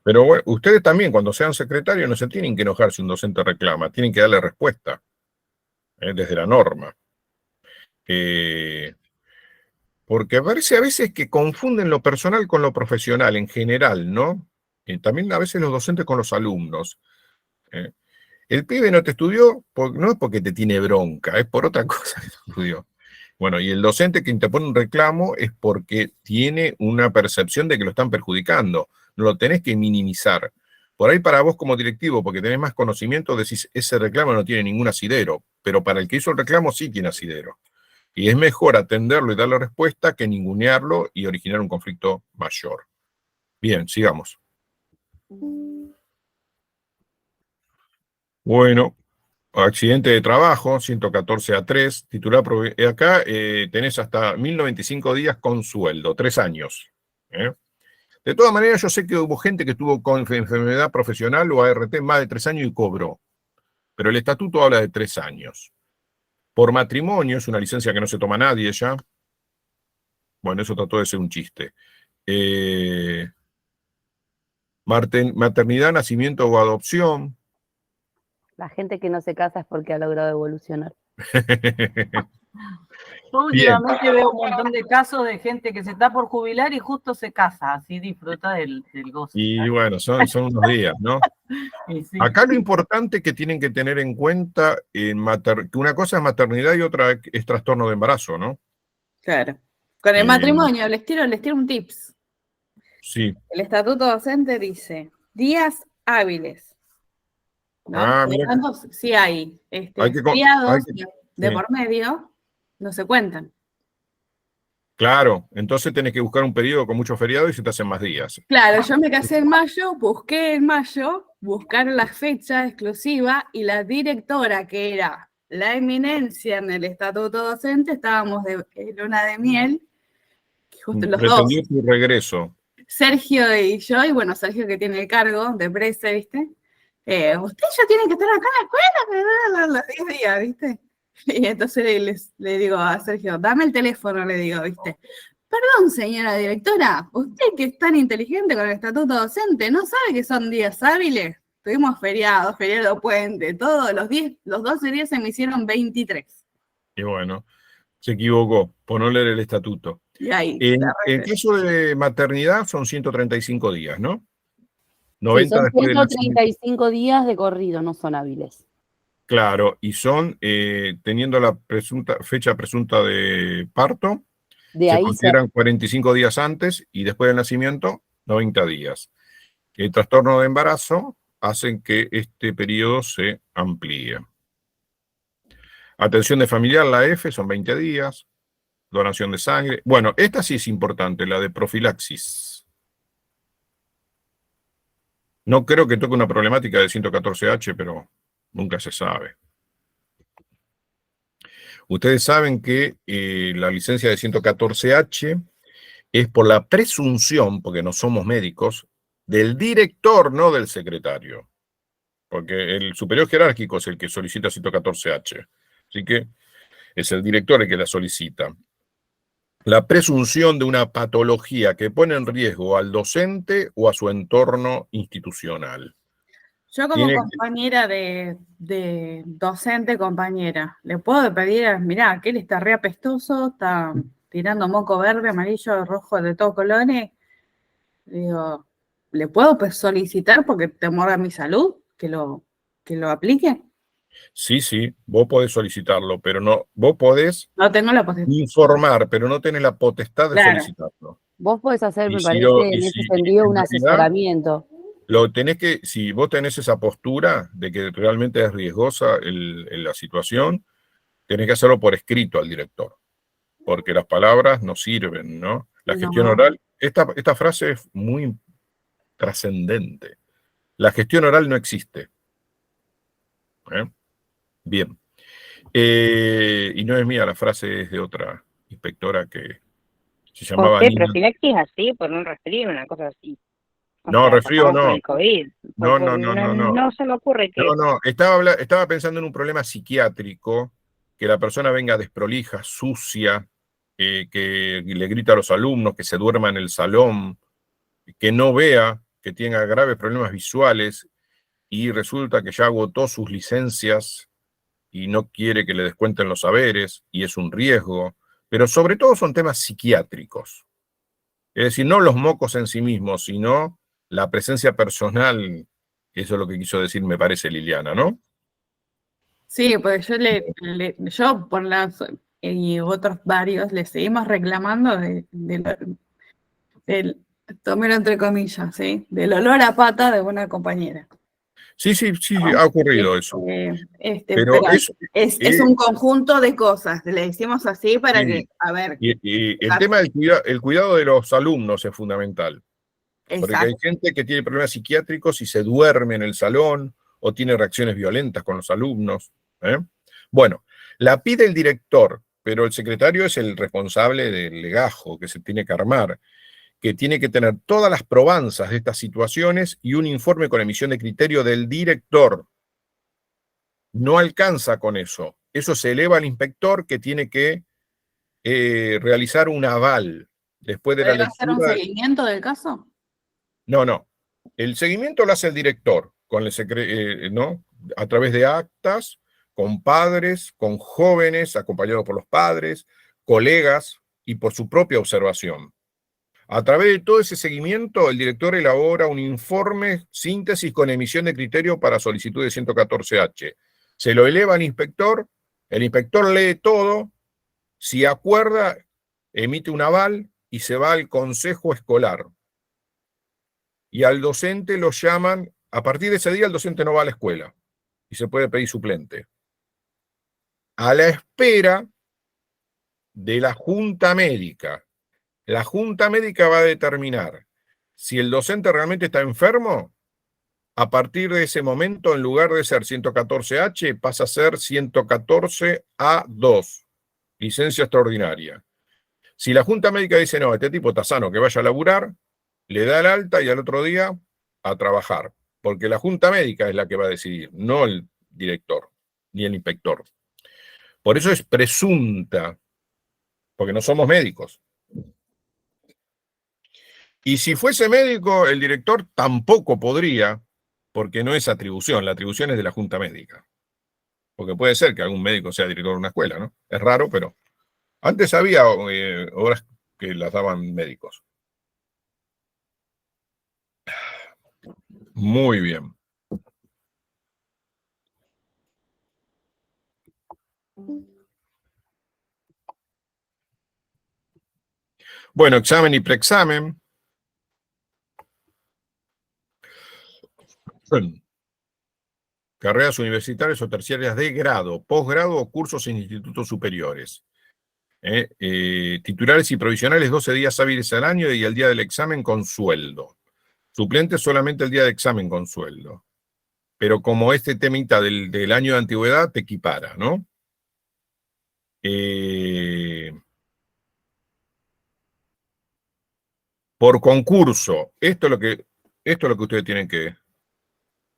Pero bueno, ustedes también, cuando sean secretarios, no se tienen que enojar si un docente reclama, tienen que darle respuesta, desde la norma. Porque parece a veces que confunden lo personal con lo profesional en general, ¿no? También a veces los docentes con los alumnos. El pibe no te estudió, no es porque te tiene bronca, es por otra cosa que te estudió. Bueno, y el docente que interpone un reclamo es porque tiene una percepción de que lo están perjudicando. No lo tenés que minimizar. Por ahí para vos como directivo, porque tenés más conocimiento, decís, ese reclamo no tiene ningún asidero, pero para el que hizo el reclamo sí tiene asidero. Y es mejor atenderlo y darle respuesta que ningunearlo y originar un conflicto mayor. Bien, sigamos. Bueno, accidente de trabajo, 114A3, titular, acá tenés hasta 1095 días con sueldo, 3 años. De todas maneras, yo sé que hubo gente que estuvo con enfermedad profesional o ART más de 3 años y cobró, pero el estatuto habla de 3 años. Por matrimonio, es una licencia que no se toma nadie ya. Bueno, eso trató de ser un chiste. Maternidad, nacimiento o adopción. La gente que no se casa es porque ha logrado evolucionar. Yo últimamente veo un montón de casos de gente que se está por jubilar y justo se casa, así disfruta del gozo. Y bueno, son unos días, ¿no? Sí. Acá lo importante que tienen que tener en cuenta, que una cosa es maternidad y otra es trastorno de embarazo, ¿no? Claro. Con el matrimonio, les tiro un tips. Sí. El estatuto docente dice, días hábiles. ¿No? Por lo tanto, si hay feriados de por medio, no se cuentan. Claro, entonces tenés que buscar un periodo con muchos feriados y se te hacen más días. Claro, yo me casé en mayo, busqué en mayo, buscaron la fecha exclusiva y la directora, que era la eminencia en el estatuto docente, estábamos de luna de miel, justo los dos. Pretendió tu regreso. Sergio y yo, y bueno, Sergio que tiene el cargo de presa, ¿viste? Usted ya tiene que estar acá en la escuela, los 10 días, ¿viste? Y entonces le digo a Sergio, dame el teléfono, le digo, ¿viste? Perdón, señora directora, usted que es tan inteligente con el estatuto docente, ¿no sabe que son días hábiles? Tuvimos feriado puente, todos los 12 días se me hicieron 23. Y bueno, se equivocó por no leer el estatuto. Y ahí, en caso de maternidad son 135 días, ¿no? 90 sí, son después del nacimiento. 135 días de corrido, no son hábiles. Claro, y son, teniendo la fecha presunta de parto, se consideran 45 días antes y después del nacimiento, 90 días. El trastorno de embarazo hacen que este periodo se amplíe. Atención de familiar, la F, son 20 días. Donación de sangre. Bueno, esta sí es importante, la de profilaxis. No creo que toque una problemática de 114H, pero nunca se sabe. Ustedes saben que la licencia de 114H es por la presunción, porque no somos médicos, del director, no del secretario. Porque el superior jerárquico es el que solicita 114H. Así que es el director el que la solicita. la presunción de una patología que pone en riesgo al docente o a su entorno institucional. Yo como Tiene que- compañera de docente, compañera, le puedo pedir, mirá, aquel está re apestoso, está tirando moco verde, amarillo, rojo, de todos colores. Digo, ¿le puedo solicitar porque temor a mi salud que lo aplique? Sí, vos podés solicitarlo, pero no, vos podés No tengo la posibilidad. informar, pero no tenés la potestad de Claro. solicitarlo. Vos podés hacer, Y me si, parece, y en si ese sentido, en un realidad asesoramiento. lo tenés que, si vos tenés esa postura de que realmente es riesgosa la situación, tenés que hacerlo por escrito al director, porque las palabras no sirven, ¿no? La gestión No. oral, esta frase es muy trascendente. La gestión oral no existe. ¿Eh? Bien. Y no es mía, la frase es de otra inspectora que se llamaba José, Nina. profilaxis así, por un resfrío, una cosa así. O No, sea, resfrío pasamos con no. el COVID. No, No, no se me ocurre que... No, estaba pensando en un problema psiquiátrico, que la persona venga desprolija, sucia, que le grita a los alumnos, que se duerma en el salón, que no vea, que tenga graves problemas visuales y resulta que ya agotó sus licencias y no quiere que le descuenten los saberes y es un riesgo, pero sobre todo son temas psiquiátricos. Es decir, no los mocos en sí mismos, sino la presencia personal. Eso es lo que quiso decir, me parece, Liliana, ¿no? Sí, pues yo por las y otros varios le seguimos reclamando del, tómelo entre comillas, ¿sí? Del olor a pata de una compañera. Sí, ha ocurrido eso. Pero Pero es un conjunto de cosas, le decimos así para sí, que, a ver, y el tema el cuidado de los alumnos es fundamental. Porque hay exacto. gente que tiene problemas psiquiátricos y se duerme en el salón o tiene reacciones violentas con los alumnos. ¿Eh? Bueno, la pide el director, pero el secretario es el responsable del legajo que se tiene que armar, que tiene que tener todas las probanzas de estas situaciones y un informe con emisión de criterio del director. No alcanza con eso. Eso se eleva al inspector que tiene que realizar un aval después de la ¿Debe hacer un lectura. seguimiento del caso? No. El seguimiento lo hace el director, ¿no? A través de actas, con padres, con jóvenes, acompañados por los padres, colegas y por su propia observación. A través de todo ese seguimiento, el director elabora un informe síntesis con emisión de criterio para solicitud de 114H. Se lo eleva al inspector, el inspector lee todo, si acuerda, emite un aval y se va al consejo escolar. Y al docente lo llaman, a partir de ese día el docente no va a la escuela y se puede pedir suplente. A la espera de la junta médica. La junta médica va a determinar si el docente realmente está enfermo. A partir de ese momento, en lugar de ser 114H, pasa a ser 114A2, licencia extraordinaria. Si la junta médica dice, no, este tipo está sano, que vaya a laburar, le da el alta y al otro día a trabajar. Porque la junta médica es la que va a decidir, no el director, ni el inspector. Por eso es presunta, porque no somos médicos. Y si fuese médico, el director tampoco podría, porque no es atribución, la atribución es de la junta médica. Porque puede ser que algún médico sea director de una escuela, ¿no? Es raro, pero antes había obras que las daban médicos. Muy bien. Bueno, examen y preexamen. Carreras universitarias o terciarias de grado, posgrado o cursos en institutos superiores. Titulares y provisionales 12 días hábiles al año y el día del examen con sueldo. Suplentes solamente el día de examen con sueldo. Pero como este temita del año de antigüedad te equipara, ¿no? Por concurso, esto es lo que ustedes tienen que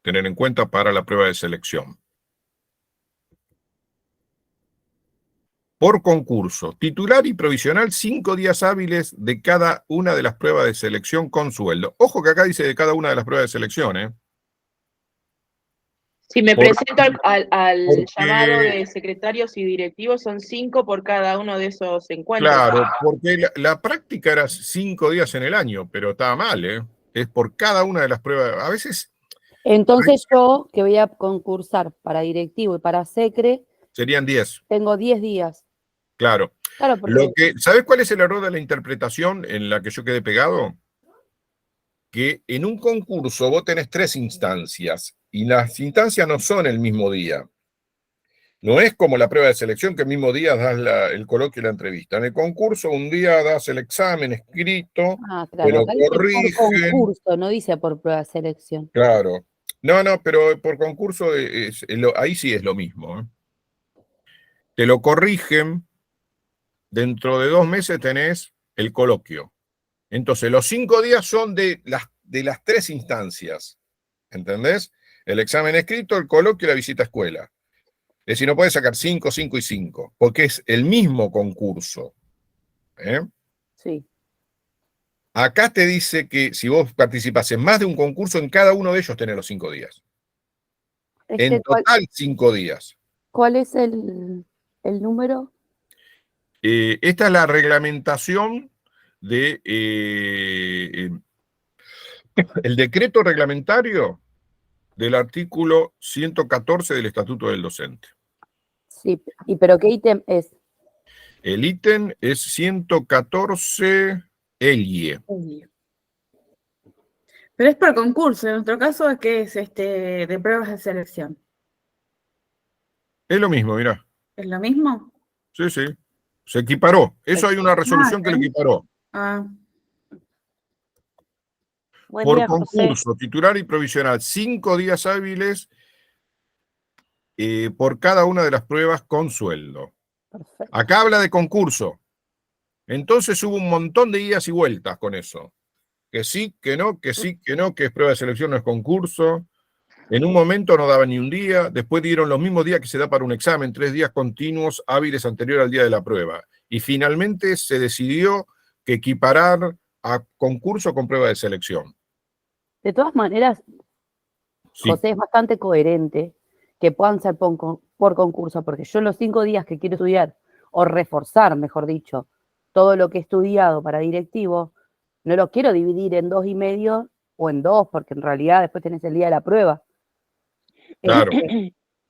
tener en cuenta para la prueba de selección. por concurso, titular y provisional, 5 días hábiles de cada una de las pruebas de selección con sueldo. Ojo que acá dice de cada una de las pruebas de selección, ¿eh? Si me Por- presento al porque- llamado de secretarios y directivos, son 5 por cada uno de esos encuentros. Claro, porque la práctica era 5 días en el año, pero estaba mal, ¿eh? Es por cada una de las pruebas. A veces Entonces yo, que voy a concursar para directivo y para secre, serían 10, tengo 10 días. claro. Claro, porque ¿Sabes cuál es el error de la interpretación en la que yo quedé pegado? Que en un concurso vos tenés 3 instancias y las instancias no son el mismo día. No es como la prueba de selección que el mismo día das el coloquio y la entrevista. En el concurso un día das el examen escrito, claro, te lo acá dice por corrigen. concurso, no dice por prueba de selección. Claro. No, pero por concurso ahí sí es lo mismo, ¿eh? Te lo corrigen, dentro de 2 meses tenés el coloquio. Entonces, los 5 días son de las 3 instancias, ¿entendés? El examen escrito, el coloquio y la visita a escuela. Es decir, no puedes sacar 5, 5 y 5, porque es el mismo concurso, ¿eh? Sí. Acá te dice que si vos participás en más de un concurso, en cada uno de ellos tenés los 5 días. En total, 5 días. ¿Cuál es el número? Esta es la reglamentación de el decreto reglamentario del artículo 114 del Estatuto del Docente. Sí, pero ¿qué ítem es? El ítem es 114 ELIE. Pero es por concurso, en nuestro caso es que es de pruebas de selección. Es lo mismo, mirá. ¿Es lo mismo? Sí, sí. Se equiparó. Eso hay una resolución que lo equiparó. Ah. Buen Por día, José. concurso, titular y provisional, 5 días hábiles por cada una de las pruebas con sueldo. Perfecto. Acá habla de concurso. Entonces hubo un montón de idas y vueltas con eso. Que sí, que no, que sí, que no, que es prueba de selección, no es concurso. En un momento no daban ni un día, después dieron los mismos días que se da para un examen, 3 días continuos hábiles anterior al día de la prueba. Y finalmente se decidió que equiparar a concurso con prueba de selección. De todas maneras, Sí. José, es bastante coherente que puedan ser por concurso, porque yo los 5 días que quiero estudiar, o reforzar, mejor dicho, todo lo que he estudiado para directivo, no lo quiero dividir en 2 y medio o en 2, porque en realidad después tenés el día de la prueba. Claro.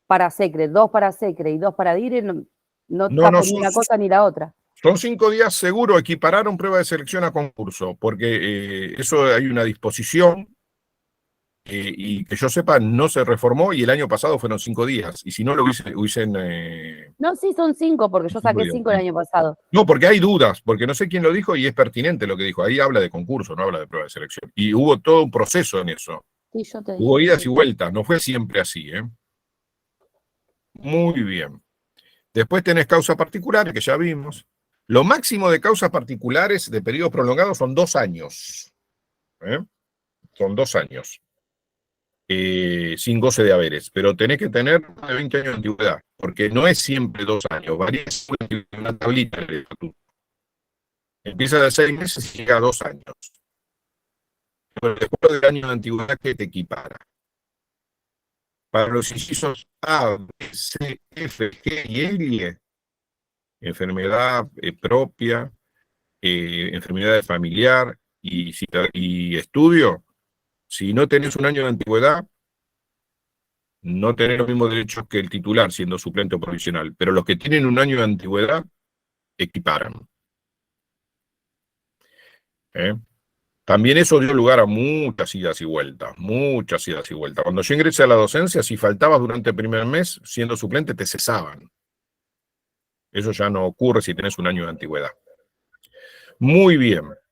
Para secre, 2 para secre y 2 para dire, no No, tapo no, ni una cosa ni la otra. Son 5 días seguro, equipararon prueba de selección a concurso, porque eso hay una disposición y que yo sepa no se reformó y el año pasado fueron 5 días. Y si no lo hubiesen... No, sí, son 5, porque yo saqué 5 el año pasado. No, porque hay dudas, porque no sé quién lo dijo y es pertinente lo que dijo. Ahí habla de concurso, no habla de prueba de selección. Y hubo todo un proceso en eso. Sí, yo te Hubo dije. idas y vueltas, no fue siempre así, ¿eh? Muy bien. Después tenés causas particulares, que ya vimos. Lo máximo de causas particulares de periodos prolongados son 2 años. Son 2 años. Sin goce de haberes. Pero tenés que tener más de 20 años de antigüedad, porque no es siempre 2 años. Varía una tablita del estatuto. Empieza de 6 meses y llega a 2 años. Pero después del año de antigüedad que te equipara. Para los incisos A, B, C, F, G y L, enfermedad propia, enfermedad familiar y estudio, si no tenés un año de antigüedad, no tenés los mismos derechos que el titular siendo suplente o provisional, pero los que tienen un año de antigüedad equiparan. También eso dio lugar a muchas idas y vueltas, muchas idas y vueltas. Cuando yo ingresé a la docencia, si faltabas durante el primer mes, siendo suplente, te cesaban. Eso ya no ocurre si tenés un año de antigüedad. Muy bien.